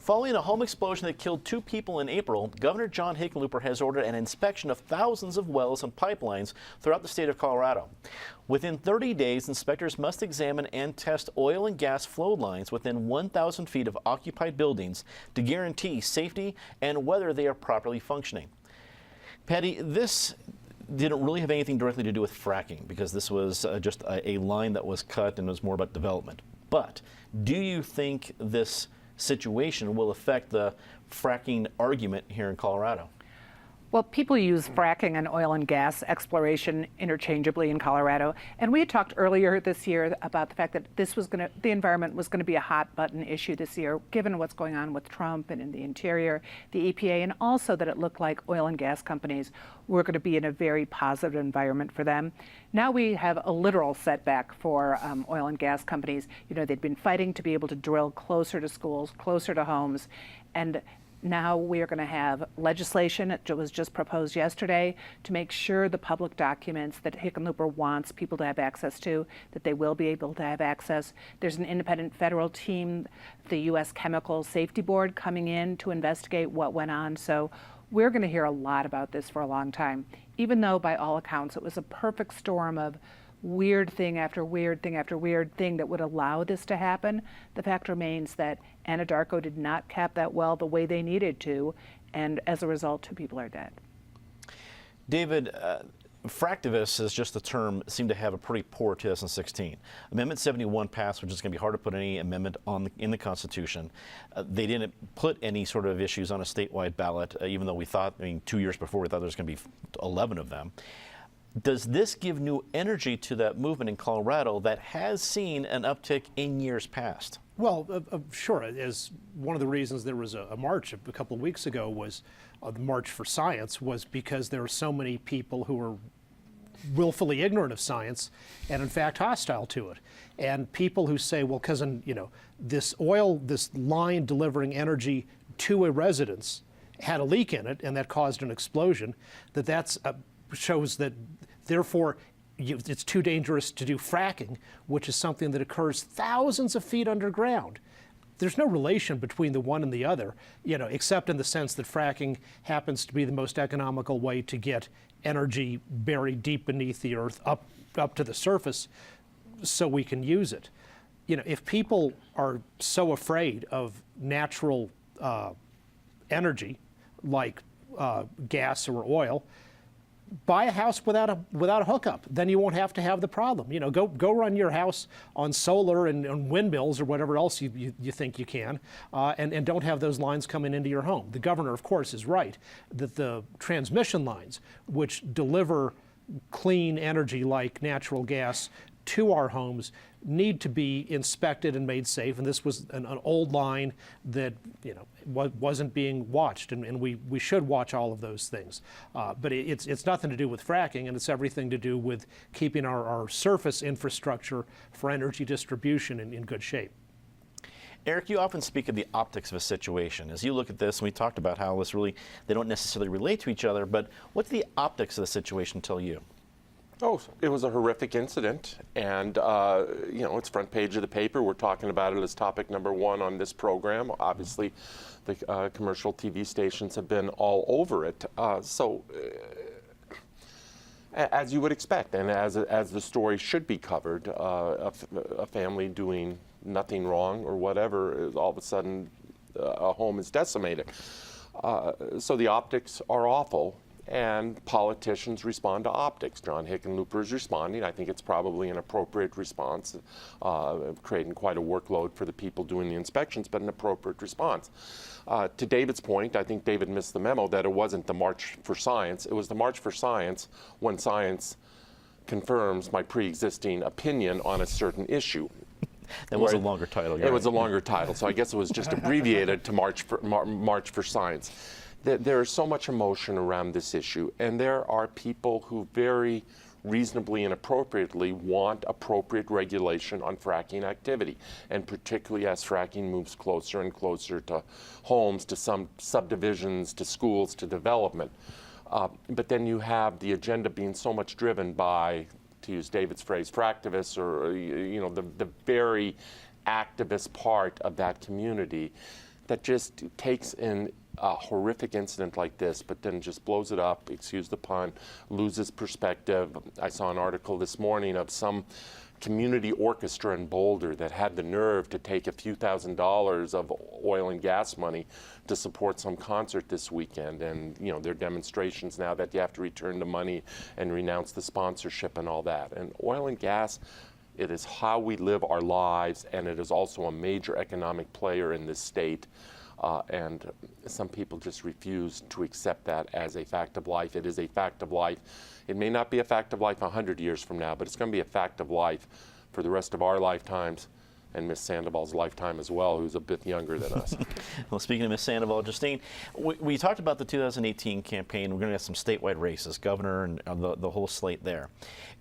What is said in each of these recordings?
Following a home explosion that killed 2 people in April, Governor John Hickenlooper has ordered an inspection of thousands of wells and pipelines throughout the state of Colorado. Within 30 days, inspectors must examine and test oil and gas flow lines within 1,000 feet of occupied buildings to guarantee safety and whether they are properly functioning. Patty, this didn't really have anything directly to do with fracking because this was just a line that was cut and was more about development. But do you think this situation will affect the fracking argument here in Colorado? Well, people use fracking and oil and gas exploration interchangeably in Colorado, and we had talked earlier this year about the fact that the environment was going to be a hot button issue this year, given what's going on with Trump and in the interior, the EPA, and also that it looked like oil and gas companies were going to be in a very positive environment for them. Now we have a literal setback for oil and gas companies. You know, they'd been fighting to be able to drill closer to schools, closer to homes, and now we are going to have legislation, it was just proposed yesterday, to make sure the public documents that Hickenlooper wants people to have access to, that they will be able to have access. There's an independent federal team, the U.S. Chemical Safety Board, coming in to investigate what went on. So we're going to hear a lot about this for a long time, even though by all accounts it was a perfect storm of weird thing after weird thing after weird thing that would allow this to happen. The fact remains that Anadarko did not cap that well the way they needed to, and as a result, 2 people are dead. David, fractivists is just a term, seemed to have a pretty poor 2016. Amendment 71 passed, which is going to be hard to put any amendment in the Constitution. They didn't put any sort of issues on a statewide ballot, even though we thought, 2 years before, we thought there was going to be 11 of them. Does this give new energy to that movement in Colorado that has seen an uptick in years past? Well, sure. As one of the reasons there was a march a couple of weeks ago was the March for Science, was because there are so many people who are willfully ignorant of science and in fact hostile to it. And people who say, well, because this line delivering energy to a residence had a leak in it and that caused an explosion, that's shows that therefore it's too dangerous to do fracking, which is something that occurs thousands of feet underground. There's no relation between the one and the other, except in the sense that fracking happens to be the most economical way to get energy buried deep beneath the earth up to the surface so we can use it. If people are so afraid of natural energy like gas or oil, buy a house without a hookup. Then you won't have to have the problem. Go run your house on solar and windmills or whatever else you think you can, and don't have those lines coming into your home. The governor, of course, is right that the transmission lines, which deliver clean energy like natural gas to our homes, need to be inspected and made safe. And this was an old line that wasn't being watched, and we should watch all of those things. But it's nothing to do with fracking, and it's everything to do with keeping our surface infrastructure for energy distribution in good shape. Eric, you often speak of the optics of a situation. As you look at this, and we talked about how they don't necessarily relate to each other, but what's the optics of the situation tell you? Oh, it was a horrific incident, and it's front page of the paper. We're talking about it as topic number 1 on this program. Obviously, the commercial TV stations have been all over it. As you would expect, and as the story should be covered, a family doing nothing wrong or whatever, all of a sudden a home is decimated. So the optics are awful. And politicians respond to optics. John Hickenlooper is responding. I think it's probably an appropriate response, creating quite a workload for the people doing the inspections, but an appropriate response. To David's point, I think David missed the memo that it wasn't the March for Science. It was the March for Science when science confirms my pre-existing opinion on a certain issue. That was a longer title. It was a longer title, so I guess it was just abbreviated to March for Science. There is so much emotion around this issue, and there are people who very reasonably and appropriately want appropriate regulation on fracking activity, and particularly as fracking moves closer and closer to homes, to some subdivisions, to schools, to development. But then you have the agenda being so much driven by, to use David's phrase, fractivists, or the very activist part of that community that just takes in a horrific incident like this, but then just blows it up, excuse the pun, loses perspective. I saw an article this morning of some community orchestra in Boulder that had the nerve to take a few $1,000s of oil and gas money to support some concert this weekend. And you know, there are demonstrations now that you have to return the money and renounce the sponsorship and all that. And oil and gas, it is how we live our lives, and it is also a major economic player in this state. And some people just refuse to accept that as a fact of life. It is a fact of life. It may not be a fact of life 100 years from now, but it's going to be a fact of life for the rest of our lifetimes, and Miss Sandoval's lifetime as well, who's a bit younger than us. Well, speaking of Miss Sandoval, Justine, we talked about the 2018 campaign. We're going to have some statewide races, governor and the whole slate there.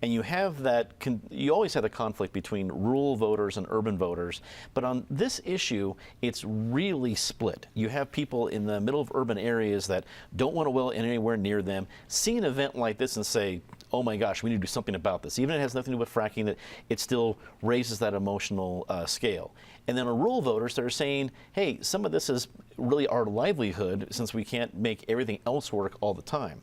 And you have that, you always have the conflict between rural voters and urban voters. But on this issue, it's really split. You have people in the middle of urban areas that don't want a well anywhere near them, see an event like this and say, oh my gosh, we need to do something about this. Even if it has nothing to do with fracking, that it still raises that emotional scale. And then rural voters that are saying, hey, some of this is really our livelihood since we can't make everything else work all the time.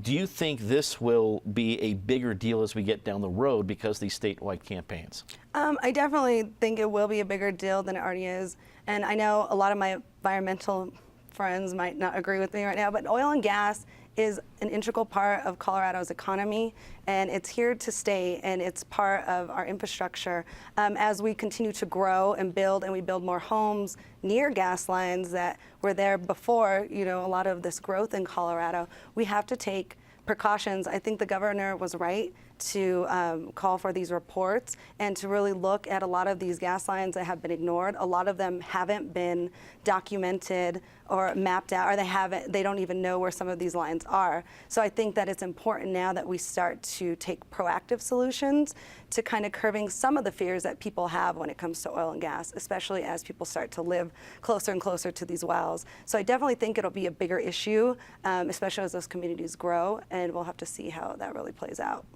Do you think this will be a bigger deal as we get down the road because of these statewide campaigns? I definitely think it will be a bigger deal than it already is. And I know a lot of my environmental friends might not agree with me right now, but oil and gas is an integral part of Colorado's economy, and it's here to stay, and it's part of our infrastructure. As we continue to grow and we build more homes near gas lines that were there before, you know, a lot of this growth in Colorado, we have to take precautions. I think the governor was right to call for these reports and to really look at a lot of these gas lines that have been ignored. A lot of them haven't been documented or mapped out, or they don't even know where some of these lines are. So I think that it's important now that we start to take proactive solutions to kind of curbing some of the fears that people have when it comes to oil and gas, especially as people start to live closer and closer to these wells. So I definitely think it'll be a bigger issue, especially as those communities grow, and we'll have to see how that really plays out.